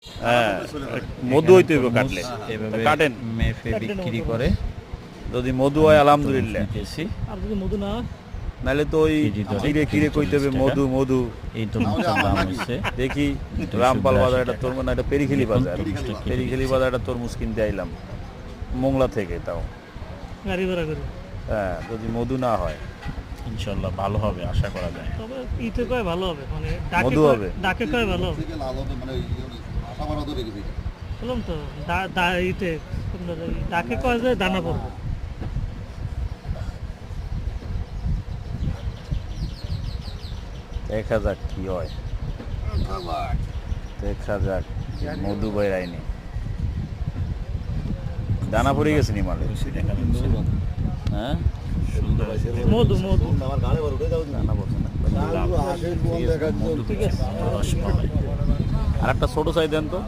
হ্যাঁ, মধু হইতে হইব কাটলে। এভাবে কাটেন। মেপে বিক্রি করে যদি মধু হয় আলহামদুলিল্লাহ, নিতেছি। আর যদি মধু না হয় নাহলে তো ওই কেজি দরে কিরে কিরে কইতে হবে 40 মধু মধু। এই তরমুজটার দাম হচ্ছে দেখি 282 রামপাল বাজার একটা টাকা। তরমুজ, না এটা পেরিখেলি বাজার, তরমুজটা কেটে পেরিখেলি দিচ্ছি। বাজার একটা তরমুজ কিনতে আইলাম মোংলা থেকে, তাও গাড়ি ভাড়া করে। হ্যাঁ যদি মধু না হয়। ইনশাল্লাহ ভালো হবে আশা করা যায়। তবে ইতে কয় ভালো হবে, মানে ডাকে মধু কয়- হবে। ডাকে কয় ভালো হবে। থেকে লাল হবে মানে আশা করা তো রেখেছি। বললাম তো ইতে আপনার এই ডাকে কয় যে দানা পড়বে। দেখা যাক কি হয়, দেখা যাক। মধু বাইরাইনি, দানা পড়ে গেছে নি মালে। বেশি দেখা যাচ্ছে না। হ্যাঁ সুন্দর মধু মধু আমার গাড়ি বড় উঠে যাও না। দানা পড়ছে না। আসে ফোন দেখার জন্য মধু রস পাবে। আর একটা ছোট সাইজ দেন তো।